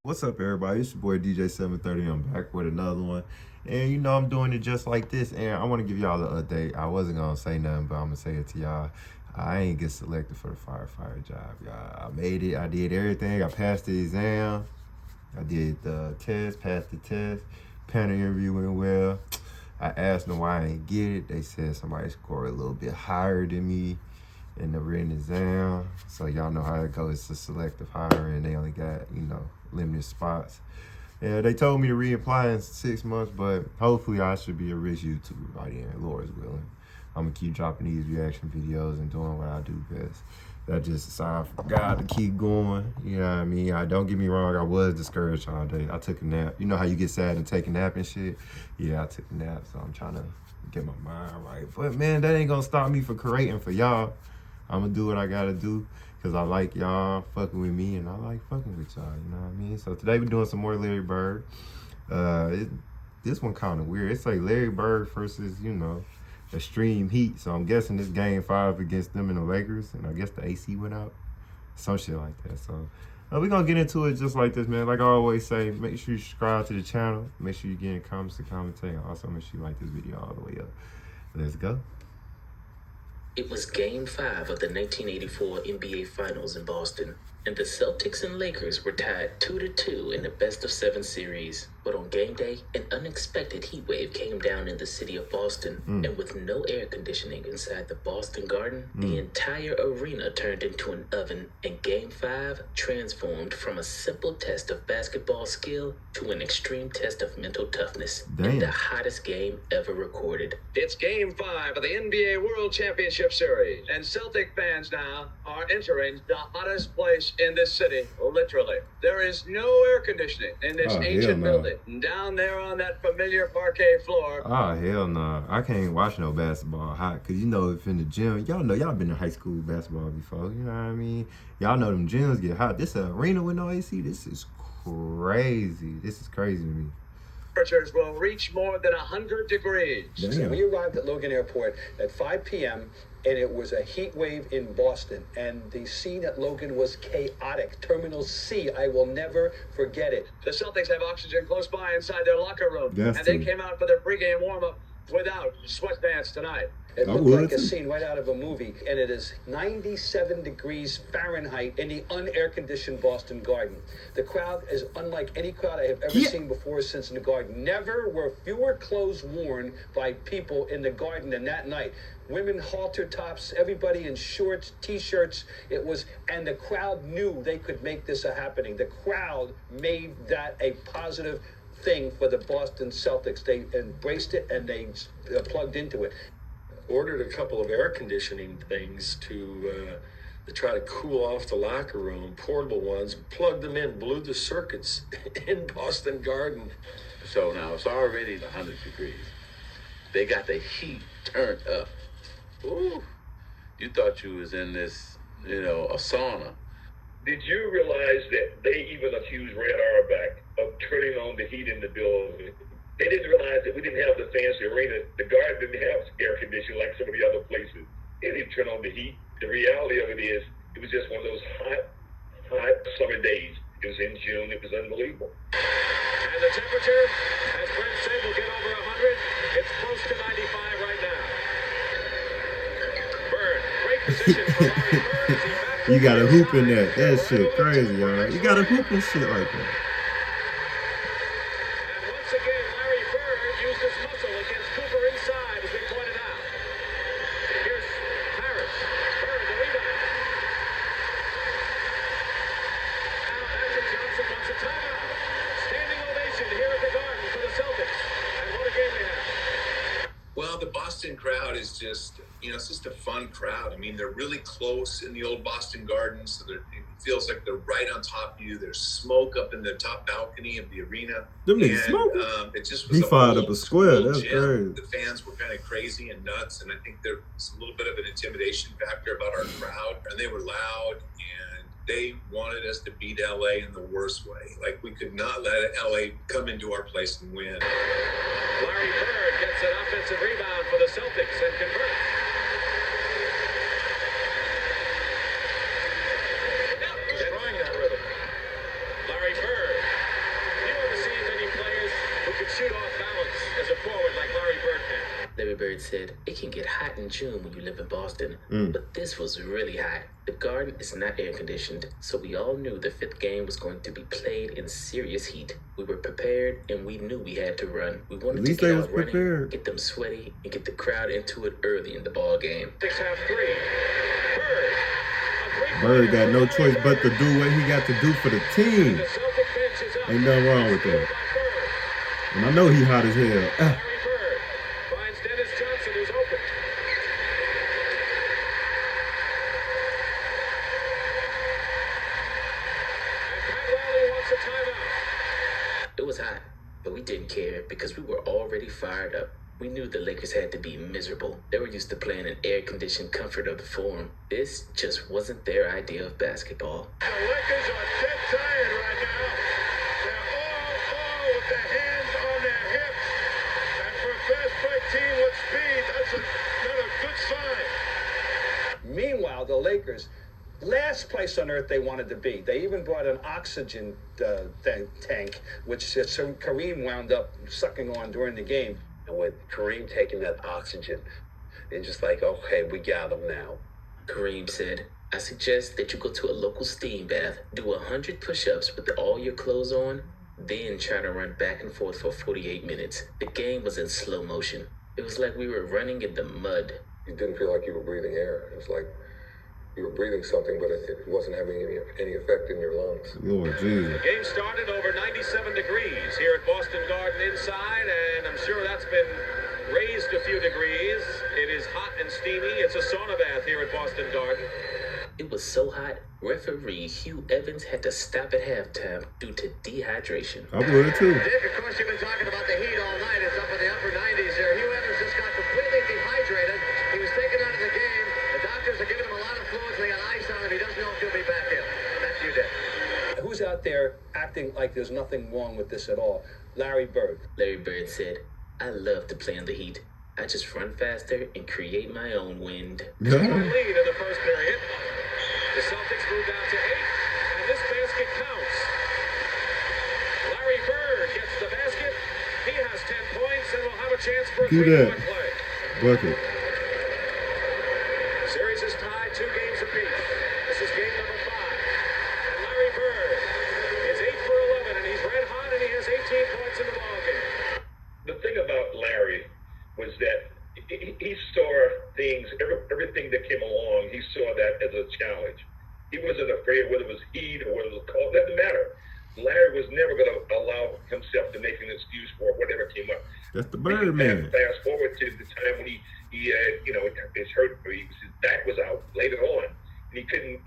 What's up, everybody? It's your boy DJ730. I'm back with another one. And you know, I'm doing it just like this. And I want to give y'all an update. I wasn't going to say nothing, but I'm going to say it to y'all. I ain't get selected for the firefighter job, y'all. I made it. I did everything. I passed the exam. I did the test, passed the test. Panel interview went well. I asked them why I didn't get it. They said somebody scored a little bit higher than me in the written exam. So y'all know how it goes. It's a selective hiring. They only got, limited spots. Yeah, they told me to reapply in 6 months, but hopefully I should be a rich YouTuber by the end, Lord's willing. I'm gonna keep dropping these reaction videos and doing what I do best. That's just a sign for God to keep going. You know what I mean? Don't get me wrong, I was discouraged all day. I took a nap. You know how you get sad and take a nap and shit? Yeah, I took a nap, so I'm trying to get my mind right. But man, that ain't gonna stop me from creating for y'all. I'm gonna do what I gotta do because I like y'all fucking with me and I like fucking with y'all, you know what I mean? So today we're doing some more Larry Bird. This one kind of weird. It's like Larry Bird versus, Extreme Heat. So I'm guessing this game 5 against them and the Lakers, and I guess the AC went out. Some shit like that. So we're gonna get into it just like this, man. Like I always say, make sure you subscribe to the channel. Make sure you get in comments to commentate. And also make sure you like this video all the way up. Let's go. It was Game 5 of the 1984 NBA Finals in Boston, and the Celtics and Lakers were tied 2-2 in the best-of-7 series. But on game day, an unexpected heat wave came down in the city of Boston, and with no air conditioning inside the Boston Garden, the entire arena turned into an oven, and Game 5 transformed from a simple test of basketball skill to an extreme test of mental toughness. In the hottest game ever recorded. It's Game 5 of the NBA World Championship Series, and Celtic fans now are entering the hottest place in this city, literally. There is no air conditioning in this ancient building. Down there on that familiar parquet floor. Oh, hell no. I can't watch no basketball hot, because if in the gym, y'all been to high school basketball before, you know what I mean? Y'all know them gyms get hot. This arena with no AC, this is crazy. This is crazy to me. Temperatures will reach more than 100 degrees. So we arrived at Logan Airport at 5 p.m., and it was a heat wave in Boston, and the scene at Logan was chaotic. Terminal C, I will never forget it. The Celtics have oxygen close by inside their locker room, and they came out for their pregame warm-up without sweatpants tonight. It looked like a scene right out of a movie, and it is 97 degrees Fahrenheit in the unair-conditioned Boston Garden. The crowd is unlike any crowd I have ever seen before since in the Garden. Never were fewer clothes worn by people in the Garden than that night. Women halter tops, everybody in shorts, t-shirts. And the crowd knew they could make this a happening. The crowd made that a positive thing for the Boston Celtics. They embraced it and they plugged into it. Ordered a couple of air conditioning things to try to cool off the locker room, portable ones, plugged them in, blew the circuits in Boston Garden. So now it's already 100 degrees. They got the heat turned up. Ooh, you thought you was in this, a sauna. Did you realize that they even accused Red Auerbach of turning on the heat in the building? They didn't realize that we didn't have the fancy arena. The Garden didn't have air conditioning like some of the other places. They didn't turn on the heat. The reality of it is, it was just one of those hot summer days. It was in June. It was unbelievable. And the temperature, as Brent said, will get over 100. It's close to 95 right now. Bird, great position for Larry Bird as he backs You got a hoop in there. inside. That shit crazy, y'all. You got a hoop and shit like that. And once again, Larry Bird used his muscle against Cooper inside, as we pointed out. Here's Harris. Bird, the rebound. Now Magic Johnson wants a timeout. Standing ovation here at the Garden for the Celtics. And what a game they have. Well, the Boston crowd is just, it's just a fun crowd. I mean, they're really close in the old Boston Garden, so it feels like they're right on top of you. There's smoke up in the top balcony of the arena. Them niggas smoking. It just was He fired up a old square. school That's gym. crazy. The fans were kind of crazy and nuts, and I think there's a little bit of an intimidation factor about our crowd. And they were loud, and they wanted us to beat LA in the worst way. Like, we could not let LA come into our place and win. Larry Bird gets an offensive rebound for the Celtics and converts. Destroying that rhythm. Bird said, it can get hot in June when you live in Boston, but this was really hot. The Garden is not air conditioned, so we all knew the fifth game was going to be played in serious heat. We were prepared, and we knew we had to run. We wanted to get out running, get them sweaty, and get the crowd into it early in the ball game. 6-3. Bird got no choice but to do what he got to do for the team. Ain't nothing wrong with that. And I know he hot as hell. Larry Bird finds Dennis Johnson, who's open. And Pat Riley wants a timeout. It was hot, but we didn't care because we were already fired up. We knew the Lakers had to be miserable. They were used to playing in air-conditioned comfort of the Forum. This just wasn't their idea of basketball. The Lakers are dead tired right now. They're all with their hands on their hips. And for a fast break team with speed, that's not a good sign. Meanwhile, the Lakers, last place on earth they wanted to be. They even brought an oxygen tank, which Kareem wound up sucking on during the game. And with Kareem taking that oxygen, and just like, okay, we got him now. Kareem said, I suggest that you go to a local steam bath, do 100 push-ups with all your clothes on, then try to run back and forth for 48 minutes. The game was in slow motion. It was like we were running in the mud. You didn't feel like you were breathing air. It was like you were breathing something, but it wasn't having any effect in your lungs. Lord Jesus. The game started over 97 degrees here at Boston Garden inside, and I'm sure that's been raised a few degrees. It is hot and steamy. It's a sauna bath here at Boston Garden. It was so hot, referee Hugh Evans had to stop at halftime due to dehydration. I would too. Dick, of course, you've been talking about the heat all night. It's up in the upper 90s there. Hugh Evans just got completely dehydrated. He was taken out of the game. The doctors are giving him a lot of fluids. They got ice on him. He doesn't know if he'll be back in. That's you, Dick. Who's out there acting like there's nothing wrong with this at all? Larry Bird. Larry Bird said, I love to play in the heat. I just run faster and create my own wind. Lead in the first period. The Celtics move down to 8, and this basket counts. Larry Bird gets the basket. He has 10 points and will have a chance for a three-point play. Bucket. Series is tied 2 games apiece. This is game number 5. And Larry Bird is 8 for 11, and he's red hot, and he has 18 points in the ballgame. The thing about Larry was that he saw things, everything that came along, he saw that as a challenge. He wasn't afraid whether it was heat or whether it was cold. It doesn't matter. Larry was never going to allow himself to make an excuse for whatever came up. That's the Bird man. Fast forward to the time when he his hurt, his back was out later on, and he couldn't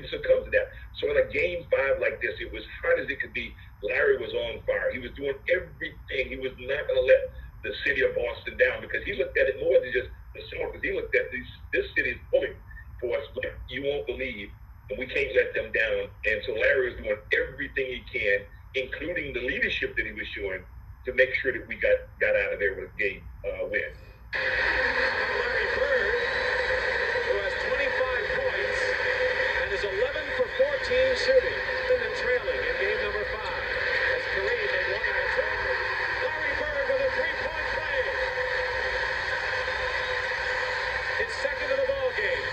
succumb to that. So in a game 5 like this, it was hard as it could be. Larry was on fire. He was doing everything. He was not going to let the city of Boston down, because he looked at it more than just the Celtics. He looked at this city is pulling for us like you won't believe, and we can't let them down. And so Larry was doing everything he can, including the leadership that he was showing, to make sure that we got out of there with a game win. Larry Bird, who has 25 points and is 11 for 14 shooting, and trailing in game number 5. As Kareem made one answer. Larry Bird with a 3-point play. His second of the ball game.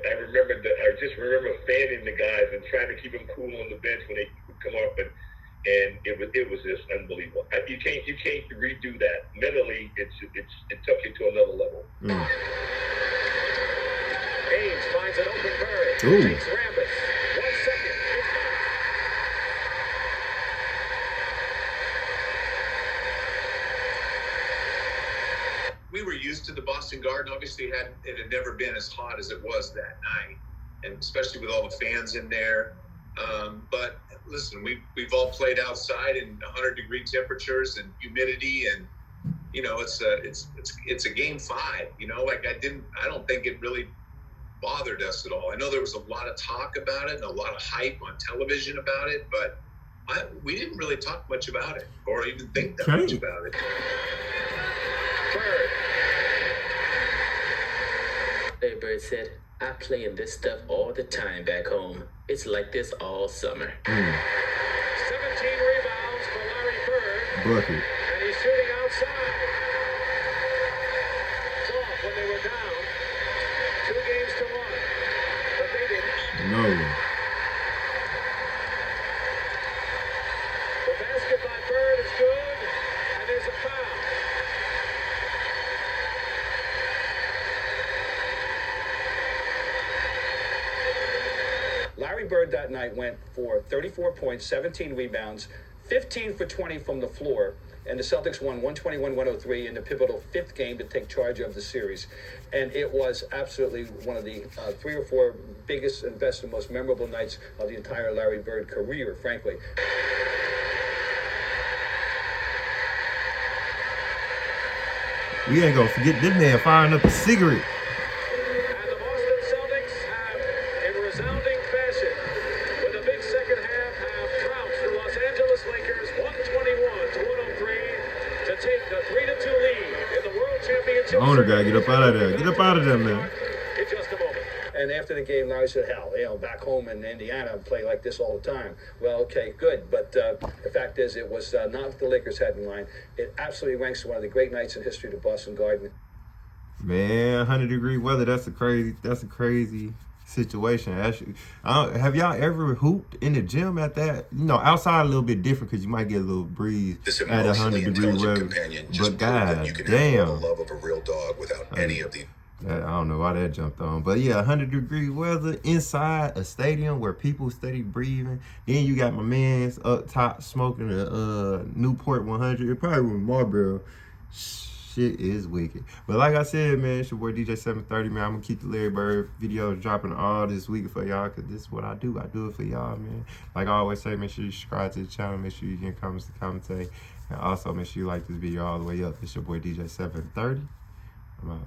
I just remember fanning the guys and trying to keep them cool on the bench when they would come up, and it was just unbelievable. You can't redo that. Mentally, it took you to another level. Haynes finds an open Bird. Takes Rambis. 1 second. It's back. We were used to the Boston Garden. Obviously, it had never been as hot as it was that night, and especially with all the fans in there. But listen, we've all played outside in 100-degree temperatures and humidity, and it's a game 5. I don't think it really bothered us at all. I know there was a lot of talk about it and a lot of hype on television about it, but we didn't really talk much about it or even think that much about it. Bird. Larry Bird said, I play in this stuff all the time back home. It's like this all summer. 17 rebounds for Larry Bird. Bucket. And he's shooting outside. No. The basket by Bird is good, and there's a foul. Larry Bird that night went for 34 points, 17 rebounds, 15 for 20 from the floor, and the Celtics won 121-103 in the pivotal fifth game to take charge of the series. And it was absolutely one of the 3 or 4 biggest and best and most memorable nights of the entire Larry Bird career, frankly. We ain't gonna forget this man firing up a cigarette. And the Boston Celtics have, in resounding fashion, with a big second half, have trounced the Los Angeles Lakers 121-103 to take the 3-2 lead in the World Championship. The owner gotta get up out of there. Get up out of there, man. In just a moment. And after the game, Larry said, hell, back home in Indiana, I play like this all the time. Well, okay, good. But the fact is, it was not what the Lakers had in mind. It absolutely ranks as one of the great nights in history of the Boston Garden. Man, 100-degree weather, that's a crazy situation. Actually, have y'all ever hooped in the gym at that? Outside a little bit different because you might get a little breeze at 100-degree weather. But god damn. The love of a real dog without any of the I don't know why that jumped on. But yeah, 100-degree weather inside a stadium where people steady breathing. Then you got my mans up top smoking a Newport 100. It probably was Marlboro. Shit is wicked. But like I said, man, it's your boy DJ 730, man. I'm going to keep the Larry Bird videos dropping all this week for y'all because this is what I do. I do it for y'all, man. Like I always say, make sure you subscribe to the channel. Make sure you get comments to commentate. And also make sure you like this video all the way up. It's your boy DJ 730. I'm out.